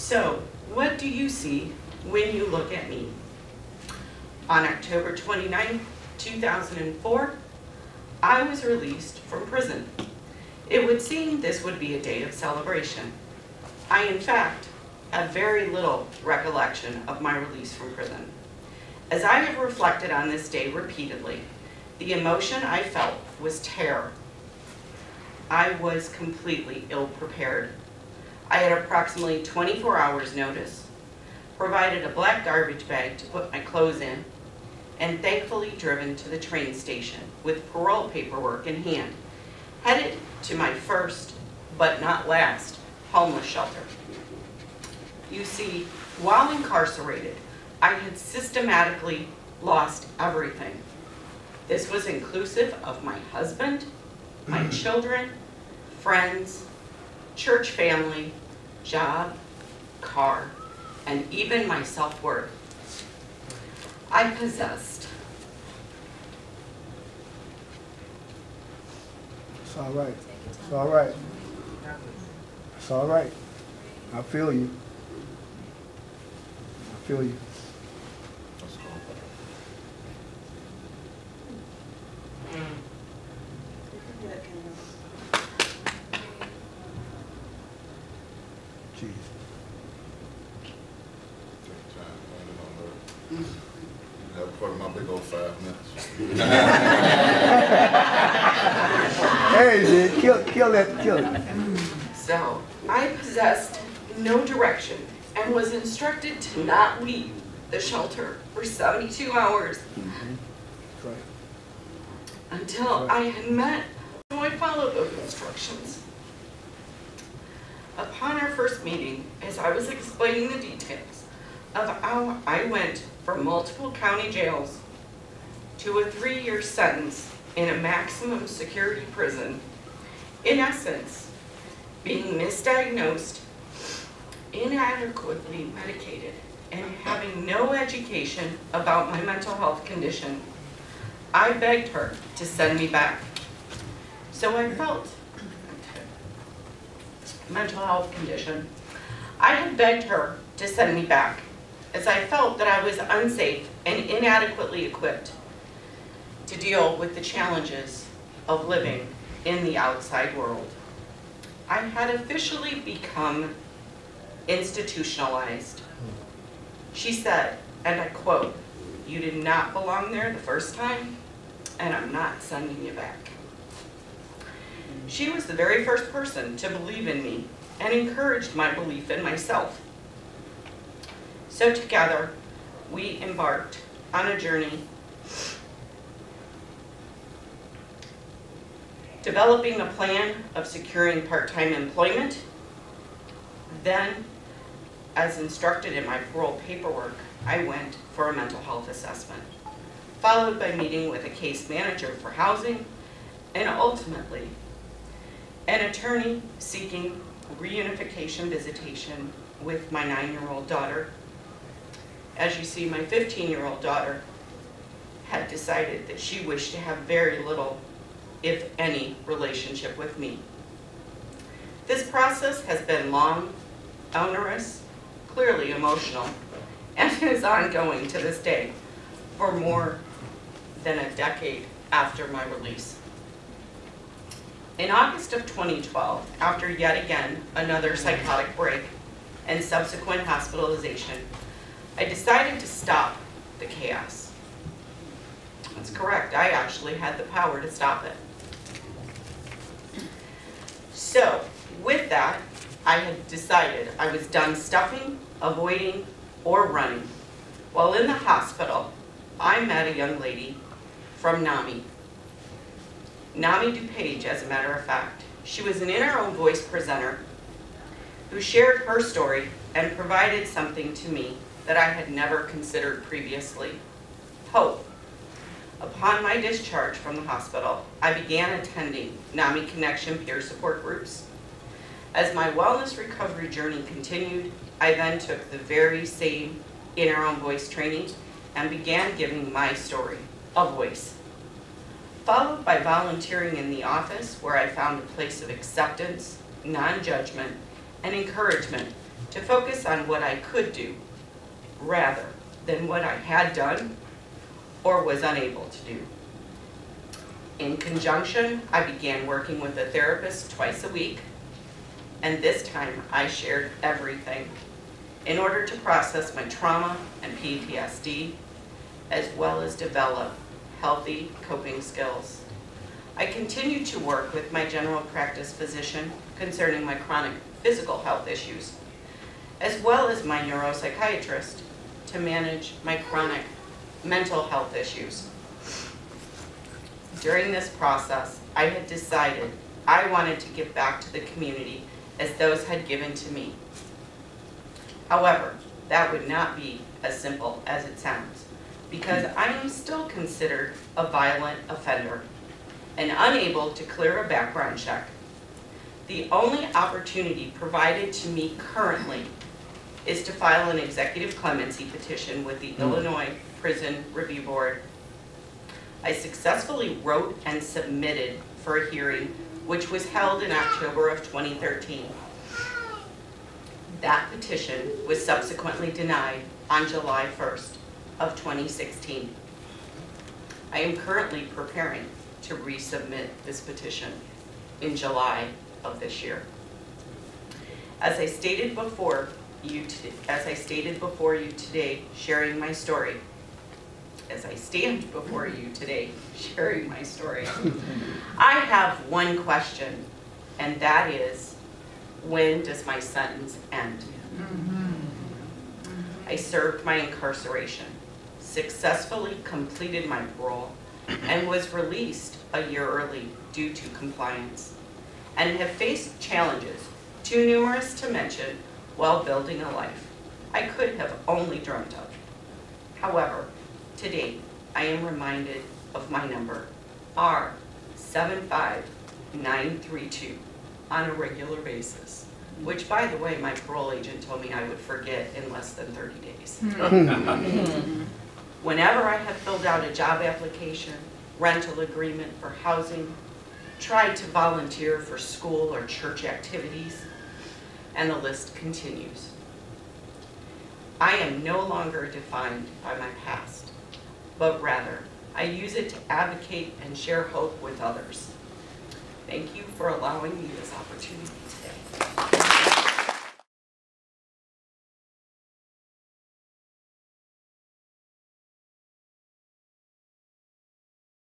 So, what do you see when you look at me? On October 29, 2004, I was released from prison. It would seem this would be a day of celebration. I, in fact, have very little recollection of my release from prison. As I have reflected on this day repeatedly, the emotion I felt was terror. I was completely ill-prepared. I had approximately 24 hours notice, provided a black garbage bag to put my clothes in, and thankfully driven to the train station with parole paperwork in hand, headed to my first, but not last, homeless shelter. You see, while incarcerated, I had systematically lost everything. This was inclusive of my husband, my children, friends, church family, job, car, and even my self-worth. I possessed. It's all right. It's all right. It's all right. I feel you. I feel you. Jeez. That part of my big old 5 minutes. Hey, man, kill it. So, I possessed no direction and was instructed to not leave the shelter for 72 hours That's right. until I had met. So I followed those instructions. Upon our first meeting, as I was explaining the details of how I went from multiple county jails to a 3-year sentence in a maximum security prison, in essence, being misdiagnosed, inadequately medicated, and having no education about my mental health condition, I begged her to send me back. So I felt mental health condition. I had begged her to send me back, as I felt that I was unsafe and inadequately equipped to deal with the challenges of living in the outside world. I had officially become institutionalized. She said, and I quote, "You did not belong there the first time, and I'm not sending you back." She was the very first person to believe in me and encouraged my belief in myself. So together, we embarked on a journey developing a plan of securing part-time employment. Then, as instructed in my parole paperwork, I went for a mental health assessment, followed by meeting with a case manager for housing, and ultimately, an attorney seeking reunification visitation with my 9-year-old daughter. As you see, my 15-year-old daughter had decided that she wished to have very little, if any, relationship with me. This process has been long, onerous, clearly emotional, and is ongoing to this day for more than a decade after my release. In August of 2012, after yet again another psychotic break and subsequent hospitalization, I decided to stop the chaos. That's correct, I actually had the power to stop it. So, with that, I had decided I was done stuffing, avoiding, or running. While in the hospital, I met a young lady from NAMI. NAMI DuPage, as a matter of fact. She was an In Our Own Voice presenter who shared her story and provided something to me that I had never considered previously: hope. Upon my discharge from the hospital, I began attending NAMI Connection peer support groups. As my wellness recovery journey continued, I then took the very same In Our Own Voice training and began giving my story a voice, followed by volunteering in the office, where I found a place of acceptance, non-judgment, and encouragement to focus on what I could do rather than what I had done or was unable to do. In conjunction, I began working with a therapist twice a week, and this time I shared everything in order to process my trauma and PTSD, as well as develop healthy coping skills. I continue to work with my general practice physician concerning my chronic physical health issues, as well as my neuropsychiatrist to manage my chronic mental health issues. During this process, I had decided I wanted to give back to the community as those had given to me. However, that would not be as simple as it sounds, because I am still considered a violent offender and unable to clear a background check. The only opportunity provided to me currently is to file an executive clemency petition with the Illinois Prison Review Board. I successfully wrote and submitted for a hearing, which was held in October of 2013. That petition was subsequently denied on July 1st of 2016. I am currently preparing to resubmit this petition in July of this year. As I stated before you today, sharing my story, as I stand before you today, sharing my story, I have one question, and that is, when does my sentence end? I served my incarceration, successfully completed my parole, and was released a year early due to compliance, and have faced challenges too numerous to mention while building a life I could have only dreamt of. However, today I am reminded of my number, R75932, on a regular basis, which, by the way, my parole agent told me I would forget in less than 30 days. Whenever I have filled out a job application, rental agreement for housing, tried to volunteer for school or church activities, and the list continues. I am no longer defined by my past, but rather I use it to advocate and share hope with others. Thank you for allowing me this opportunity today.